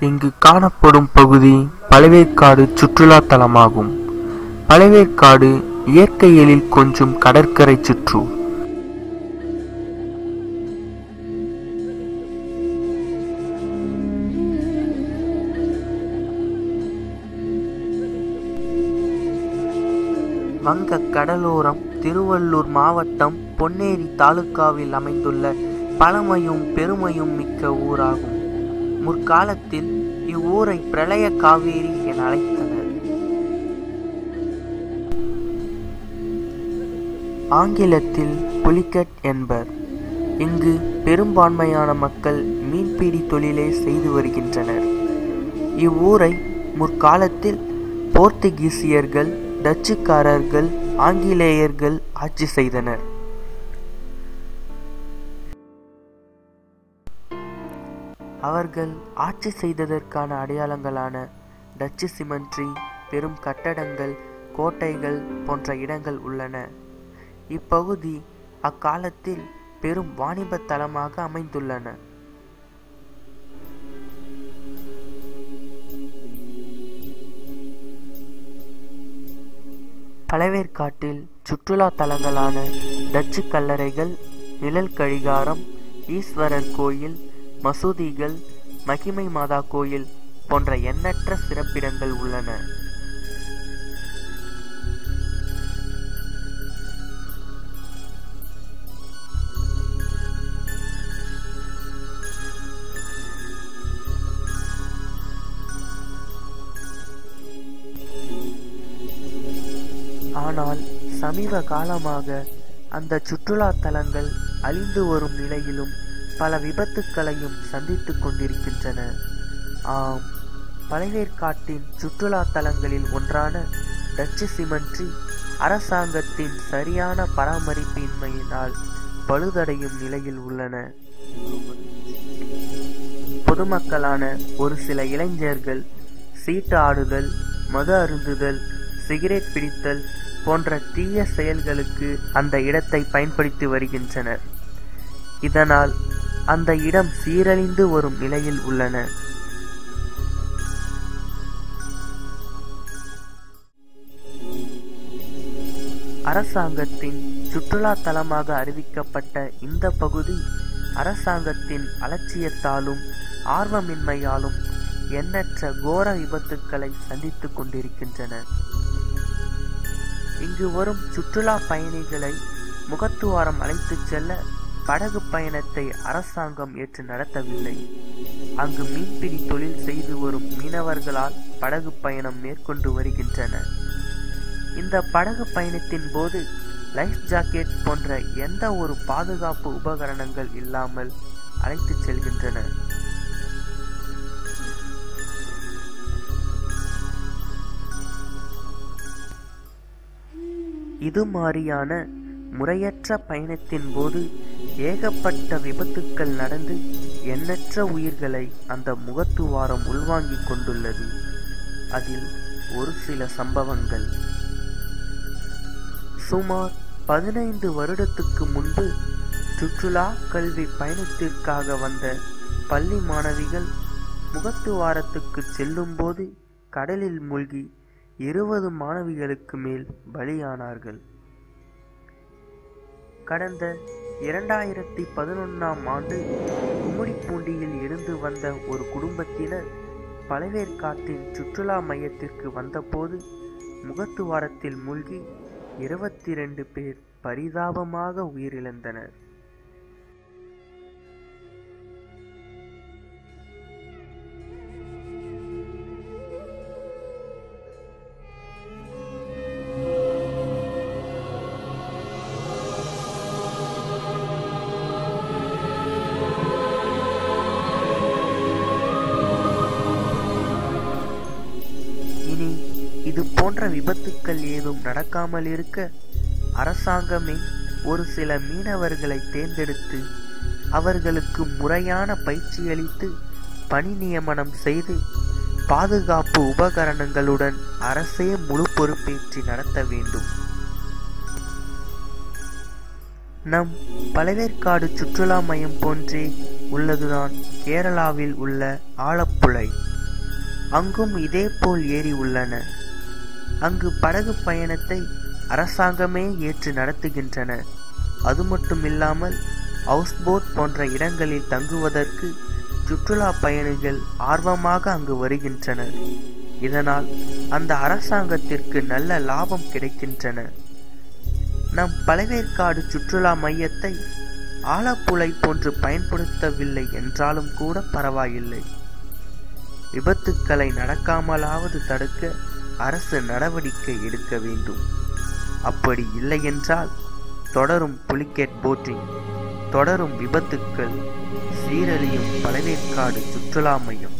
இங்கு காணப்படும் பகுதி பழவேற்காடு சுற்றுலா தலமாகும். பழவேற்காடு இயற்கை எழில் கொஞ்சும் கடற்கரை சுற்று. வங்க கடலோரம் திருவள்ளூர் மாவட்டம் பொன்னேரி தாலுகாவில் அமைந்துள்ள பழமையும் பெருமையும் மிக்க ஊராகும். முற்காலத்தில் இவ்வூரை பிரளய காவேரி என அழைத்தனர். ஆங்கிலத்தில் புலிகட் என்பர். இங்கு பெரும்பான்மையான மக்கள் மீன்பிடி தொழிலை செய்து வருகின்றனர். இவ்வூரை முற்காலத்தில் போர்த்துகீசியர்கள், டச்சுக்காரர்கள், ஆங்கிலேயர்கள் ஆட்சி செய்தனர். அவர்கள் ஆட்சி செய்ததற்கான அடையாளங்களான டச்சு சிமெண்ட்ரி, பெரும் கட்டடங்கள், கோட்டைகள் போன்ற இடங்கள் உள்ளன. இப்பகுதி அக்காலத்தில் பெரும் வாணிப தலமாக அமைந்துள்ளன. பழவேற்காட்டில் சுற்றுலா தலங்களான டச்சு கல்லறைகள், நிழல் கடிகாரம், ஈஸ்வரர் கோயில், மசூதிகள், மகிமை மாதா கோயில் போன்ற எண்ணற்ற சிறப்பிடங்கள் உள்ளன. ஆனால் சமீப காலமாக அந்த சுற்றுலா தலங்கள் அழிந்து வரும் நிலையிலும் பல விபத்துக்களையும் சந்தித்துக் கொண்டிருக்கின்றன. ஆம், பழவேற்காட்டின் சுற்றுலா தலங்களில் ஒன்றான டச்சு சிமெண்ட்ரி அரசாங்கத்தின் சரியான பராமரிப்பின்மையினால் பழுதடையும் நிலையில் உள்ளன. பொதுமக்களான ஒரு சில இளைஞர்கள் சீட்டு ஆடுதல், மது அருந்துதல், சிகரெட் பிடித்தல் போன்ற தீய செயல்களுக்கு அந்த இடத்தை பயன்படுத்தி வருகின்றனர். இதனால் அந்த இடம் சீரழிந்து வரும் நிலையில் உள்ளன. அரசாங்கத்தின் சுற்றுலா தலமாக அறிவிக்கப்பட்ட இந்த பகுதி அரசாங்கத்தின் அலட்சியத்தாலும் ஆர்வமின்மையாலும் எண்ணற்ற கோர விபத்துக்களை சந்தித்துக் கொண்டிருக்கின்றன. இங்கு வரும் சுற்றுலா பயணிகளை முகத்துவாரம் அழைத்துச் செல்ல படகு பயணத்தை அரசாங்கம் ஏற்று நடத்தவில்லை. அங்கு மீன்பிடி தொழில் செய்து வரும் மீனவர்களால் படகு பயணம் மேற்கொண்டு வருகின்றன. இந்த படகு பயணத்தின் போது லைஃப் ஜாக்கெட் போன்ற எந்த ஒரு பாதுகாப்பு உபகரணங்கள் இல்லாமல் அழைத்துச் செல்கின்றன. இது மாதிரியான முறையற்ற பயணத்தின் போது ஏகப்பட்ட விபத்துக்கள் நடந்து எண்ணற்ற உயிர்களை அந்த முகத்துவாரம் உள்வாங்கிக் கொண்டுள்ளது. அதில் ஒரு சில சம்பவங்கள். சுமார் 15 வருடத்துக்கு முன்பு சுற்றுலா கல்வி பயணத்திற்காக வந்த பள்ளி மாணவிகள் முகத்துவாரத்துக்கு செல்லும் போது கடலில் மூழ்கி 20 மாணவிகளுக்கு மேல் பலியானார்கள். கடந்த 2011ஆம் ஆண்டு கும்மிடிப்பூண்டியில் இருந்து வந்த ஒரு குடும்பத்தினர் பழவேற்காட்டின் சுற்றுலா மையத்திற்கு வந்தபோது முகத்துவாரத்தில் மூழ்கி 22 பேர் பரிதாபமாக உயிரிழந்தனர். இது போன்ற விபத்துக்கள் ஏதும் நடக்காமல் இருக்க அரசாங்கமே ஒரு சில மீனவர்களை தேர்ந்தெடுத்து அவர்களுக்கு முறையான பயிற்சி அளித்து பணி நியமனம் செய்து பாதுகாப்பு உபகரணங்களுடன் அரசே முழு பொறுப்பேற்றி நடத்த வேண்டும். நம் பழவேற்காடு சுற்றுலா மையம் போன்றே உள்ளதுதான் கேரளாவில் உள்ள ஆலப்புழை. அங்கும் இதேபோல் ஏரி உள்ளன. அங்கு படகு பயணத்தை அரசாங்கமே ஏற்று நடத்துகின்றன. அது மட்டுமில்லாமல் ஹவுஸ்போட் போன்ற இடங்களில் தங்குவதற்கு சுற்றுலா பயணிகள் ஆர்வமாக அங்கு வருகின்றனர். இதனால் அந்த அரசாங்கத்திற்கு நல்ல லாபம் கிடைக்கின்றன. நம் பழவேற்காடு சுற்றுலா மையத்தை ஆலப்புழை போன்று பயன்படுத்தவில்லை என்றாலும் கூட பரவாயில்லை. விபத்துக்களை நடக்காமலாவது தடுக்க அரசு நடவடிக்கை எடுக்க வேண்டும். அப்படி இல்லை என்றால் தொடரும் புலிகேட் போட்டிங், தொடரும் விபத்துக்கள், சீரழியும் பழவேற்காடு சுற்றுலா மையம்.